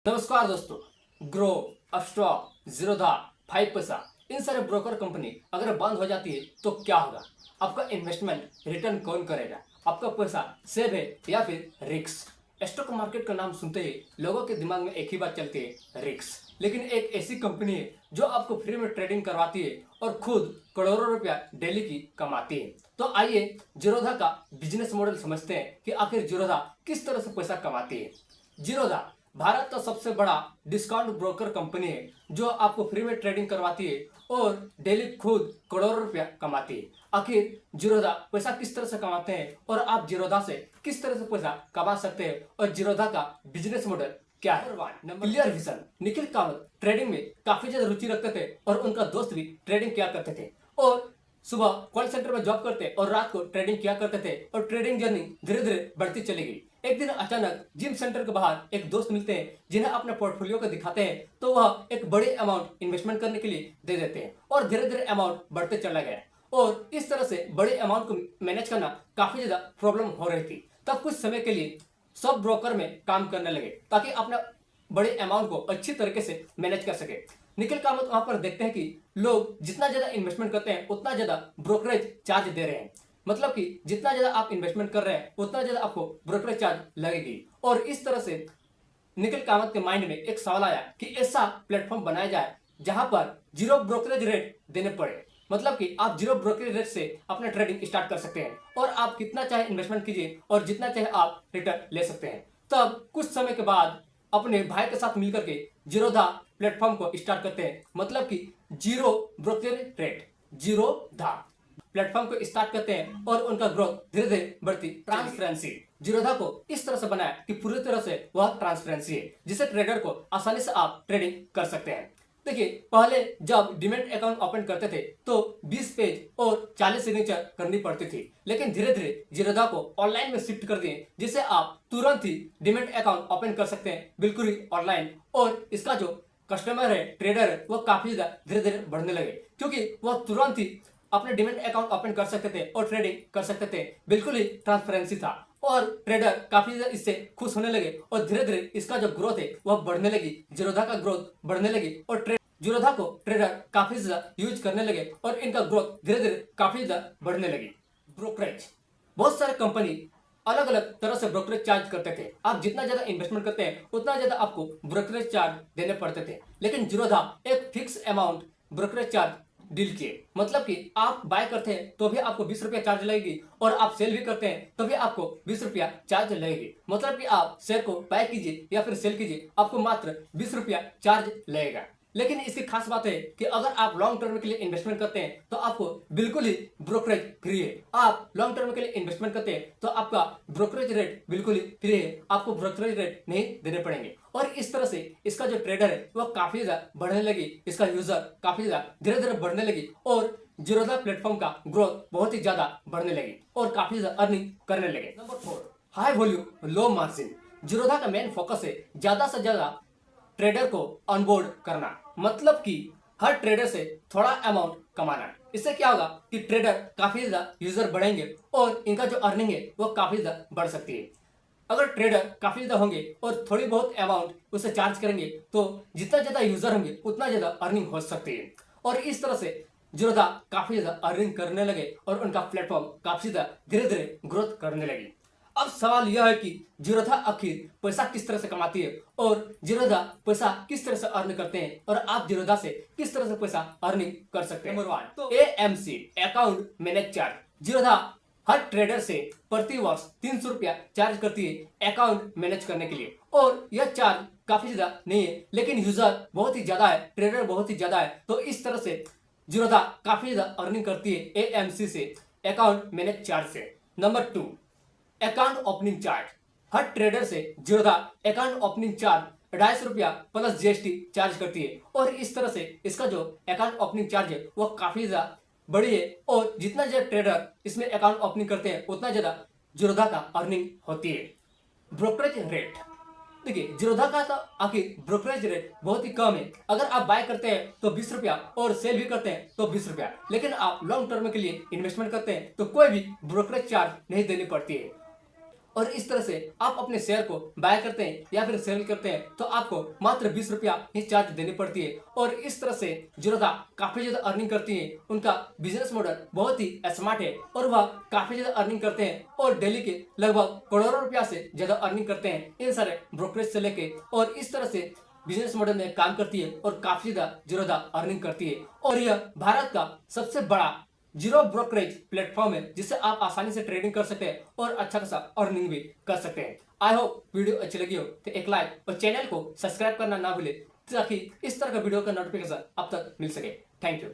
नमस्कार दोस्तों, ग्रो, अपस्टॉक, जीरोधा, 5पैसा इन सारे ब्रोकर कंपनी अगर बंद हो जाती है तो क्या होगा? आपका इन्वेस्टमेंट रिटर्न कौन करेगा? आपका पैसा सेव है या फिर रिस्क? स्टॉक मार्केट का नाम सुनते ही लोगों के दिमाग में एक ही बात चलती है, रिस्क। लेकिन एक ऐसी कंपनी है जो आपको फ्री में ट्रेडिंग करवाती है और खुद करोड़ों रुपया डेली की कमाती है। तो आइए जीरोधा का बिजनेस मॉडल समझते हैं कि आखिर जीरोधा किस तरह से पैसा कमाती है। जीरोधा भारत का सबसे बड़ा डिस्काउंट ब्रोकर कंपनी है जो आपको फ्री में ट्रेडिंग करवाती है और डेली खुद करोड़ों रुपया कमाती है। आखिर जीरोधा पैसा किस तरह से कमाते हैं और आप जीरोधा से किस तरह से पैसा कमा सकते हैं और जीरोधा का बिजनेस मॉडल क्या है? Clear vision. Nikhil Kamat trading में काफी ज्यादा रुचि रखते थे और उनका दोस्त भी ट्रेडिंग किया करते थे और सुबह कॉल सेंटर में जॉब करते और रात को ट्रेडिंग किया करते थे और ट्रेडिंग जर्नी धीरे धीरे बढ़ती चली गई। एक दिन अचानक जिम सेंटर के बाहर एक दोस्त मिलते हैं जिन्हें अपने पोर्टफोलियो को दिखाते हैं तो वह एक बड़े अमाउंट इन्वेस्टमेंट करने के लिए दे देते हैं और धीरे धीरे अमाउंट बढ़ते चला गया और इस तरह से बड़े अमाउंट को मैनेज करना काफी ज्यादा प्रॉब्लम हो रही थी। तब कुछ समय के लिए सब ब्रोकर में काम करने लगे ताकि अपने बड़े अमाउंट को अच्छी तरीके से मैनेज कर सके। निखिल कामत वहां पर देखते हैं कि लोग जितना ज्यादा इन्वेस्टमेंट करते हैं उतना ज्यादा ब्रोकरेज चार्ज दे रहे हैं। मतलब कि जितना ज्यादा आप इन्वेस्टमेंट कर रहे हैं उतना ज्यादा आपको ब्रोकरेज चार्ज लगेगी। और इस तरह से निखिल कामत के माइंड में एक सवाल आया कि ऐसा प्लेटफॉर्म बनाया जाए जहां पर जीरो ब्रोकरेज रेट देने पड़े। मतलब कि आप जीरो ब्रोकरेज रेट से अपना ट्रेडिंग स्टार्ट कर सकते हैं और आप कितना चाहे इन्वेस्टमेंट कीजिए और जितना चाहे आप रिटर्न ले सकते हैं। तब कुछ समय के बाद अपने भाई के साथ मिलकर के जीरोधा प्लेटफॉर्म को स्टार्ट करते हैं। मतलब कि zero brokerage rate Zerodha platform को स्टार्ट करते हैं और उनका ग्रोथ धीरे धीरे बढ़ती। ट्रांसपेरेंसी जीरोधा को इस तरह से बनाया कि पूरी तरह से वह ट्रांसपेरेंसी है जिसे ट्रेडर को आसानी से आप ट्रेडिंग कर सकते हैं। देखिए, पहले जब डीमैट अकाउंट ओपन करते थे तो 20 पेज और 40 सिग्नेचर करनी पड़ती थी, लेकिन धीरे धीरे जीरोधा को ऑनलाइन में शिफ्ट कर दिए जिससे आप तुरंत ही डीमैट अकाउंट ओपन कर सकते हैं बिल्कुल ही ऑनलाइन। और इसका जो कस्टमर है, ट्रेडर है, वो काफी ज्यादा धीरे धीरे बढ़ने लगे क्योंकि वह तुरंत ही अपने डीमैट अकाउंट ओपन कर सकते थे और ट्रेडिंग कर सकते थे। बिल्कुल ही ट्रांसपेरेंसी था और ट्रेडर काफी इससे खुश होने लगे और धीरे धीरे इसका जो ग्रोथ है वह बढ़ने लगी। जीरोधा का ग्रोथ बढ़ने लगी और जीरोधा को ट्रेडर काफी ज्यादा यूज करने लगे और इनका ग्रोथ धीरे धीरे काफी ज्यादा बढ़ने लगी। ब्रोकरेज बहुत सारे कंपनी अलग अलग तरह से ब्रोकरेज चार्ज करते थे। आप जितना ज्यादा इन्वेस्टमेंट करते हैं उतना ज्यादा आपको ब्रोकरेज चार्ज देने पड़ते थे, लेकिन जीरोधा एक fix amount brokerage charge deal किए। मतलब कि आप बाय करते हैं तो भी आपको 20 रुपया चार्ज लगेगी और आप सेल भी करते हैं तो भी आपको 20 रुपया चार्ज लगेगी। मतलब कि आप शेयर को बाय कीजिए या फिर सेल कीजिए, आपको मात्र 20 रुपया चार्ज लगेगा। लेकिन इसकी खास बात है कि अगर आप लॉन्ग टर्म के लिए इन्वेस्टमेंट करते हैं तो आपको बिल्कुल ही ब्रोकरेज फ्री है। आप लॉन्ग टर्म के लिए इन्वेस्टमेंट करते हैं तो आपका ब्रोकरेज रेट बिल्कुल ही फ्री है, आपको ब्रोकरेज रेट नहीं देने पड़ेंगे। और इस तरह से इसका जो ट्रेडर है वह काफी ज्यादा बढ़ने लगी, इसका यूजर काफी ज्यादा धीरे धीरे बढ़ने लगी और जीरोधा प्लेटफॉर्म का ग्रोथ बहुत ही ज्यादा बढ़ने लगी और काफी ज्यादा अर्निंग करने लगे। Number 4, high volume low margin. Zerodha का मेन फोकस है ज्यादा से ज्यादा ट्रेडर को ऑनबोर्ड करना। मतलब कि हर ट्रेडर से थोड़ा अमाउंट कमाना। इससे क्या होगा कि ट्रेडर काफी ज्यादा यूजर बढ़ेंगे और इनका जो अर्निंग है वो काफी ज्यादा बढ़ सकती है। अगर ट्रेडर काफी ज्यादा होंगे और थोड़ी बहुत अमाउंट उसे चार्ज करेंगे तो जितना ज्यादा यूजर होंगे उतना ज्यादा अर्निंग हो सकती है। और इस तरह से जीरोधा काफी ज्यादा अर्निंग करने लगे और उनका प्लेटफॉर्म काफी ज्यादा धीरे धीरे ग्रोथ करने लगी। अब सवाल यह है कि जीरोधा आखिर पैसा किस तरह से कमाती है और जीरोधा पैसा किस तरह से अर्न करते हैं और आप जीरोधा से किस तरह से पैसा अर्निंग कर सकते हैं। नंबर 1, तो AMC account manage charge. Zerodha हर ट्रेडर से प्रति वर्ष 300 रुपया चार्ज करती है अकाउंट मैनेज करने के लिए और यह चार्ज काफी ज्यादा नहीं है, लेकिन यूजर बहुत ही ज्यादा है, ट्रेडर बहुत ही ज्यादा है, तो इस तरह से जीरोधा काफी ज्यादा अर्निंग करती है AMC से अकाउंट मैनेज चार्ज से। Number 2, account opening charge. हर ट्रेडर से जीरोधा अकाउंट ओपनिंग चार्ज 250 रुपया प्लस GST चार्ज करती है और इस तरह से इसका जो अकाउंट ओपनिंग चार्ज है वह काफी ज्यादा बड़ी है और जितना ज्यादा ट्रेडर इसमें अकाउंट ओपनिंग करते हैं उतना ज्यादा जीरोधा का अर्निंग होती है। Brokerage rate. देखिए, जीरोधा का तो आखिर ब्रोकरेज रेट बहुत ही कम है। अगर आप बाय करते हैं तो 20 रुपया और सेल भी करते हैं तो 20 रुपया, लेकिन आप लॉन्ग टर्म के लिए इन्वेस्टमेंट करते हैं तो कोई भी ब्रोकरेज चार्ज नहीं देनी पड़ती है। और इस तरह से आप अपने शेयर को बाय करते हैं या फिर सेल करते हैं तो आपको मात्र 20 रुपया ही चार्ज देनी पड़ती है। और इस तरह से जीरोधा काफी ज्यादा अर्निंग करती है। उनका बिजनेस मॉडल बहुत ही स्मार्ट है और वह काफी ज्यादा अर्निंग करते हैं और डेली के लगभग करोड़ों रुपया से ज्यादा अर्निंग करते हैं इन सारे ब्रोकरेज से लेके। और इस तरह से बिजनेस मॉडल में काम करती है और काफी ज्यादा जीरोधा अर्निंग करती है। और यह भारत का सबसे बड़ा जीरो ब्रोकरेज प्लेटफॉर्म है जिससे आप आसानी से ट्रेडिंग कर सकते हैं और अच्छा खासा अर्निंग भी कर सकते हैं। आई होप वीडियो अच्छी लगी हो तो एक लाइक और चैनल को सब्सक्राइब करना ना भूले ताकि इस तरह का वीडियो का नोटिफिकेशन अब तक मिल सके। Thank you.